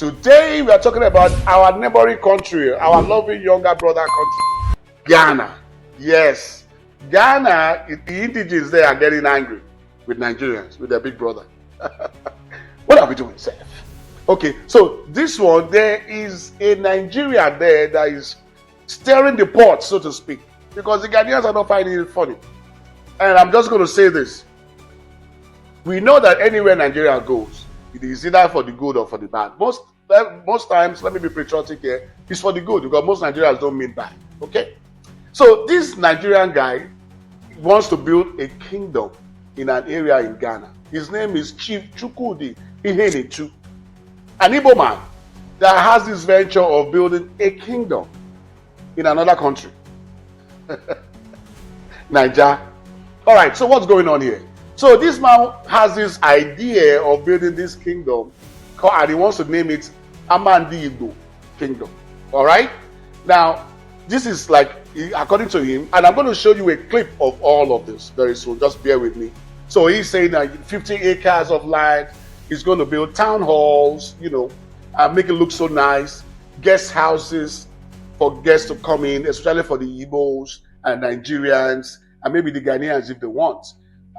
Today we are talking about our neighboring country, our loving younger brother country, Ghana. Yes, Ghana, the indigenous there are getting angry with Nigerians, with their big brother. What are we doing, Seth? Okay, so this one, there is a Nigerian there that is stirring the pot, so to speak, because the Ghanaians are not finding it funny. And I'm just going to say this. We know that anywhere Nigeria goes, it is either for the good or for the bad. Most times, let me be patriotic here, it's for the good because most Nigerians don't mean bad. Okay? So this Nigerian guy wants to build a kingdom in an area in Ghana. His name is Chief Chukwudi Ihenichu, an Igbo man that has this venture of building a kingdom in another country. Niger. All right, so what's going on here? So this man has this idea of building this kingdom, and he wants to name it Amandi Igbo Kingdom. All right? Now, this is like, according to him, and I'm going to show you a clip of all of this very soon. Just bear with me. So he's saying that 50 acres of land, he's going to build town halls, make it look so nice, guest houses for guests to come in, especially for the Igbos and Nigerians, and maybe the Ghanaians if they want.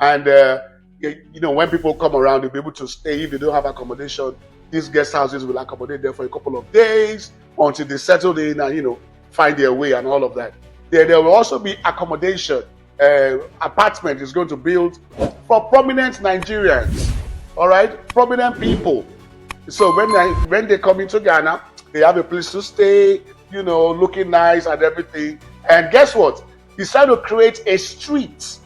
And, when people come around, they'll be able to stay. If they don't have accommodation, these guest houses will accommodate them for a couple of days until they settle in and, find their way and all of that. There will also be accommodation. Apartment is going to build for prominent Nigerians, all right? Prominent people. So when they come into Ghana, they have a place to stay, looking nice and everything. And guess what? He's trying to create a street.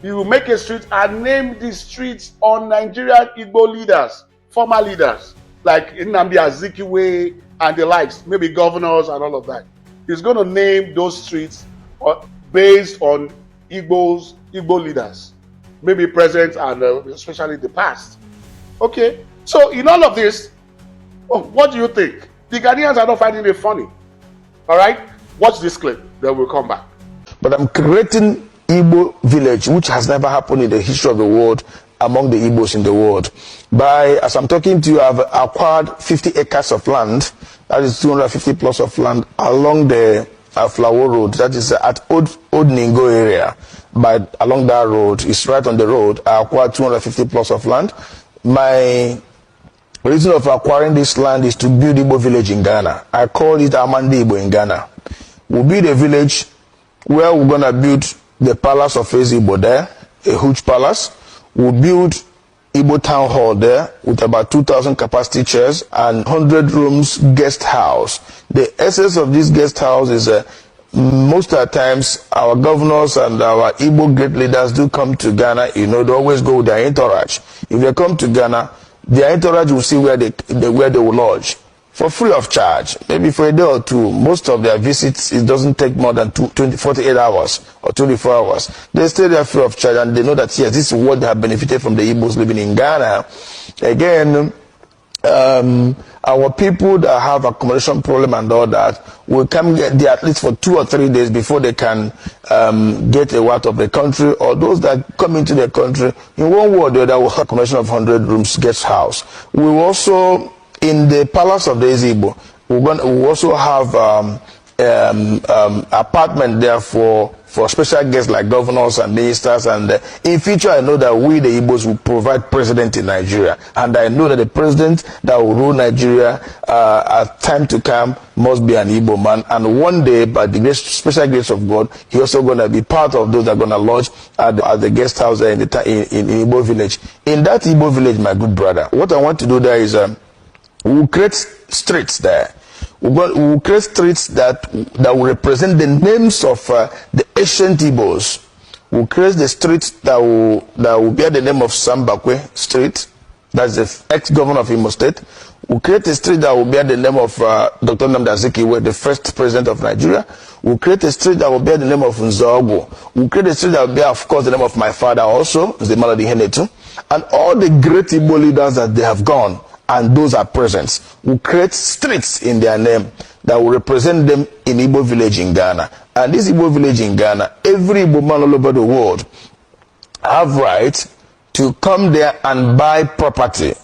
He will make a street and name the streets on Nigerian Igbo leaders, former leaders, like Nnamdi Azikiwe and the likes, maybe governors and all of that. He's going to name those streets based on Igbo leaders, maybe present and especially the past. Okay, so in all of this, what do you think? The Ghanaians are not finding it funny. All right, watch this clip, then we'll come back. But I'm creating Igbo village, which has never happened in the history of the world among the Igbos in the world. As I'm talking to you, I've acquired 50 acres of land, that is 250 plus of land along the Flower Road, that is at Old Ningo area. But along that road, it's right on the road, I acquired 250 plus of land. My reason of acquiring this land is to build Igbo village in Ghana. I call it Amandi Igbo in Ghana. We'll build a village where we're going to build the palace of Igbo there, a huge palace. We'll build Igbo town hall there with about 2,000 capacity chairs and 100 rooms guest house. The essence of this guest house is most of the times our governors and our Igbo great leaders do come to Ghana. They always go with their entourage. If they come to Ghana, their entourage will see where they will lodge for free of charge, maybe for a day or two. Most of their visits, it doesn't take more than 48 hours or 24 hours. They stay there free of charge and they know that, yes, this is what they have benefited from the Igbos living in Ghana. Again, our people that have accommodation problem and all that will come get there at least for 2 or 3 days before they can get a out of the country, or those that come into the country, in one way or the other, will have accommodation of 100 rooms guest house. We will also, in the palace of the Igbo, we also have apartment there for special guests like governors and ministers. And in future, I know that we, the Igbos, will provide president in Nigeria. And I know that the president that will rule Nigeria at time to come must be an Igbo man. And one day, by the special grace of God, he's also going to be part of those that are going to lodge at the guest house there in Igbo village. In that Igbo village, my good brother, what I want to do there is we'll create streets there. We'll create streets that will represent the names of the ancient Igbos. We'll create the streets that will bear the name of Sambakwe Street. That's the ex-governor of Imo State. We'll create a street that will bear the name of Dr. Nnamdi Azikiwe, the first president of Nigeria. We'll create a street that will bear the name of Nzogo. We'll create a street that will bear, of course, the name of my father also, Zemaladi Henetu. And all the great Igbo leaders that they have gone, and those are present, will create streets in their name that will represent them in Igbo village in Ghana. And this Igbo village in Ghana, every Igbo man all over the world have right to come there and buy property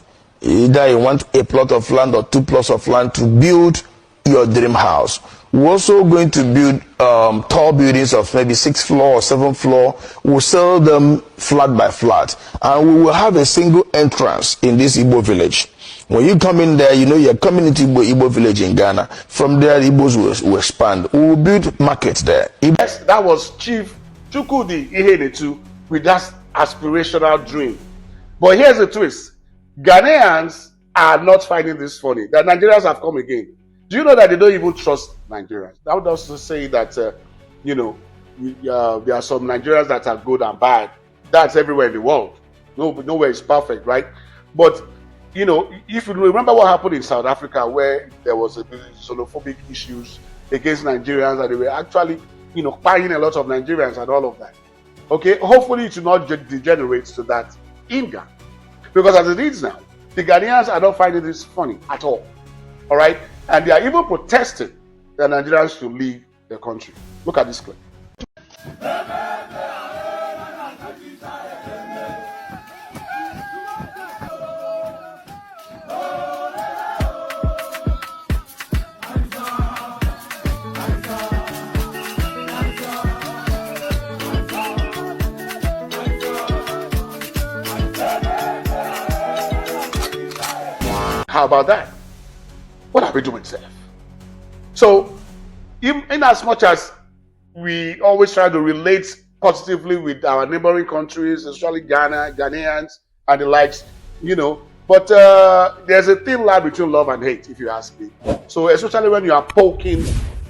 Either you want a plot of land or 2 plots of land to build your dream house. We're also going to build tall buildings of maybe 6th floor or 7th floor. We'll sell them flat by flat. And we will have a single entrance in this Igbo village. When you come in there, you know you're coming into Igbo village in Ghana. From there, the Igbos will expand. We will build markets there. Yes, that was Chief Chukwudi Ihenetu with that aspirational dream. But here's the twist. Ghanaians are not finding this funny. The Nigerians have come again. Do you know that they don't even trust Nigerians? That would also say that, you know, there are some Nigerians that are good and bad. That's everywhere in the world. Nowhere is perfect, right? But, you know, if you remember what happened in South Africa, where there was a xenophobic issues against Nigerians, and they were actually, you know, buying a lot of Nigerians and all of that. Okay, hopefully it will not degenerate to that in Ghana. Because as it is now, the Ghanaians are not finding this funny at all. All right? And they are even protesting that Nigerians should leave the country. Look at this clip. How about that? What are we doing, Seth? So, in as much as we always try to relate positively with our neighboring countries, especially Ghana, Ghanaians, and the likes, you know, but there's a thin line between love and hate, if you ask me. So, especially when you are poking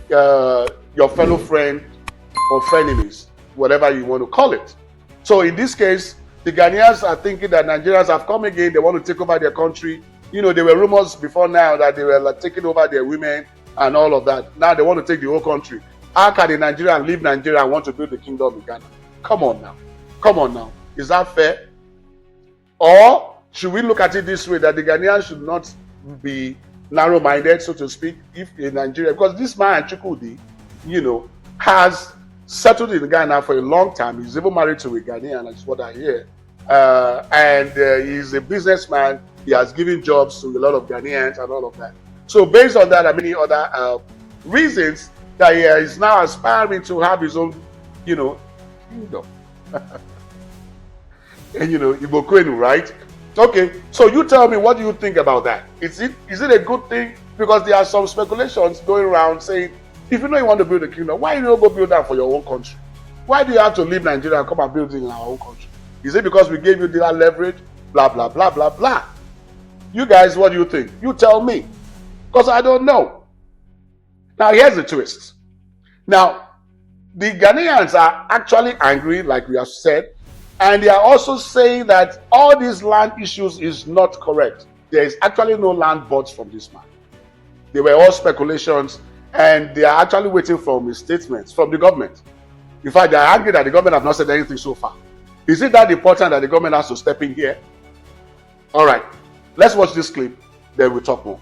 your fellow friend or frenemies, whatever you want to call it. So, in this case, the Ghanaians are thinking that Nigerians have come again, they want to take over their country. You know, there were rumors before now that they were like taking over their women and all of that. Now they want to take the whole country. How can a Nigerian leave Nigeria and want to build the kingdom in Ghana? Come on now. Come on now. Is that fair? Or should we look at it this way, that the Ghanaians should not be narrow-minded, so to speak, if in Nigeria? Because this man, Chukwudi, you know, has settled in Ghana for a long time. He's even married to a Ghanaian, that's what I hear. And he's a businessman. He has given jobs to a lot of Ghanaians and all of that. So based on that and many other reasons, that he is now aspiring to have his own, you know, kingdom. And you know, Igbo Kwenu, right? Okay, so you tell me, what do you think about that? Is it a good thing? Because there are some speculations going around saying, if you know you want to build a kingdom, why you don't go build that for your own country? Why do you have to leave Nigeria and come and build it in our own country? Is it because we gave you that leverage? Blah, blah, blah, blah, blah. You guys, what do you think? You tell me. Because I don't know. Now, here's the twist. Now, the Ghanaians are actually angry, like we have said, and they are also saying that all these land issues is not correct. There is actually no land bought from this man. They were all speculations, and they are actually waiting for statements from the government. In fact, they are angry that the government have not said anything so far. Is it that important that the government has to step in here? All right, let's watch this clip, then we'll talk more.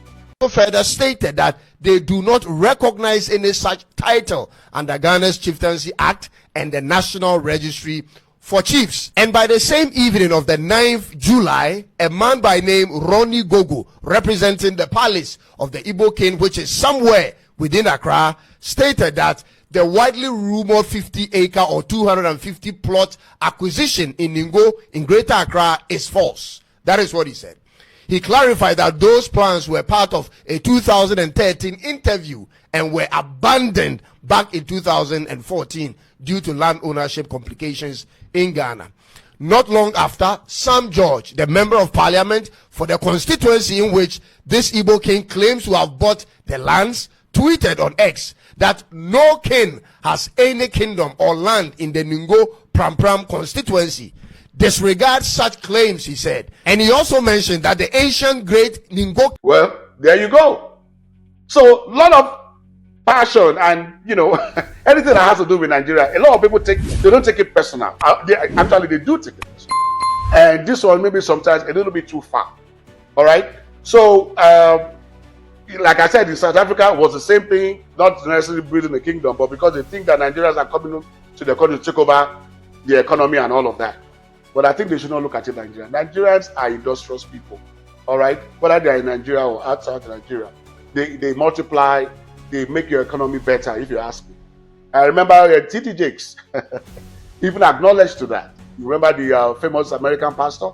Further stated that they do not recognize any such title under Ghana's Chieftaincy Act and the National Registry for Chiefs. And by the same evening of the 9th July, a man by name Ronnie Gogo, representing the palace of the Igbo king, which is somewhere within Accra, stated that the widely rumored 50-acre or 250 plot acquisition in Ningo in Greater Accra is false. That is what he said. He clarified that those plans were part of a 2013 interview and were abandoned back in 2014 due to land ownership complications in Ghana. Not long after, Sam George, the member of parliament for the constituency in which this Igbo king claims to have bought the lands, tweeted on X that no king has any kingdom or land in the Ningo Pram constituency. Disregard such claims, he said. And he also mentioned that the ancient great Ningo... Well, there you go. So, a lot of passion and, you know, anything that has to do with Nigeria, a lot of people they don't take it personal. Actually, they do take it personal. And this one maybe sometimes a little bit too far. All right? So, like I said, in South Africa, it was the same thing, not necessarily building a kingdom, but because they think that Nigerians are coming to the country to take over the economy and all of that. But I think they should not look at it Nigerians. Nigerians are industrious people. all right, whether they are in Nigeria or outside Nigeria. They multiply, they make your economy better, if you ask me. I remember T.D. Jakes even acknowledged to that. You remember the famous American pastor?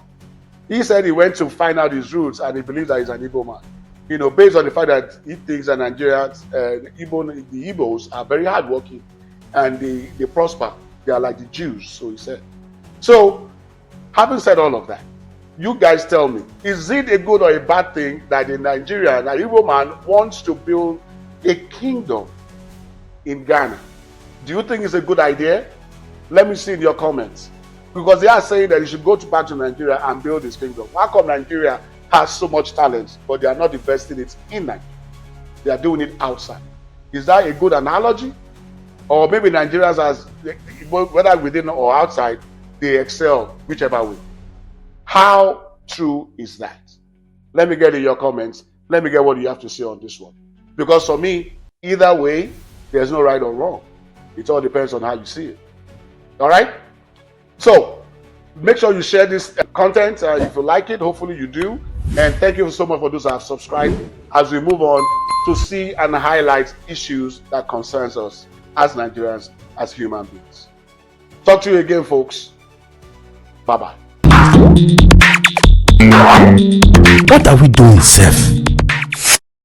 He said he went to find out his roots and he believes that he's an Igbo man. You know, based on the fact that he thinks that Nigerians, the Igbos are very hardworking and they prosper. They are like the Jews, so he said. So, having said all of that, you guys tell me, is it a good or a bad thing that a Nigerian, an Igbo man, wants to build a kingdom in Ghana? Do you think it's a good idea? Let me see in your comments. Because they are saying that he should go back to Nigeria and build his kingdom. How come Nigeria has so much talent, but they are not investing it in Nigeria? They are doing it outside. Is that a good analogy? Or maybe Nigerians, whether within or outside, they excel whichever way. How true is that? Let me get in your comments. Let me get what you have to say on this one. Because for me, either way, there's no right or wrong. It all depends on how you see it. All right? So, make sure you share this content if you like it. Hopefully you do. And thank you so much for those who have subscribed as we move on to see and highlight issues that concerns us as Nigerians, as human beings. Talk to you again, folks. Bye-bye. What are we doing, Seth?